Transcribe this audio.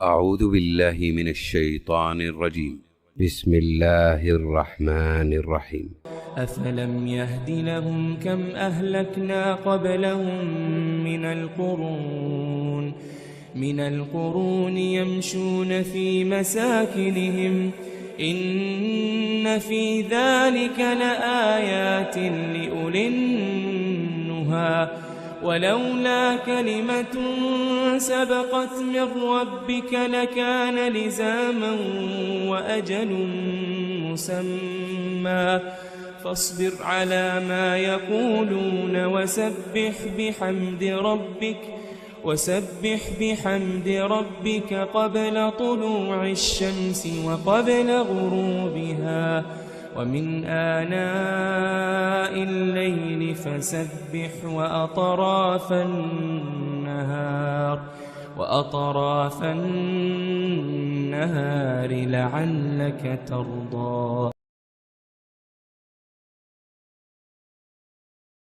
أعوذ بالله من الشيطان الرجيم. بسم الله الرحمن الرحيم. أفلم يهد لهم كم أهلكنا قبلهم من القرون يمشون في مساكنهم إن في ذلك لآيات لأولي النهى ولولا كلمة سبقت من ربك لكان لزاما وأجل مسمى فاصبر على ما يقولون وسبح بحمد ربك قبل طلوع الشمس وقبل غروبها ومن آناء الليل فسبح وأطراف النهار لعلك ترضى.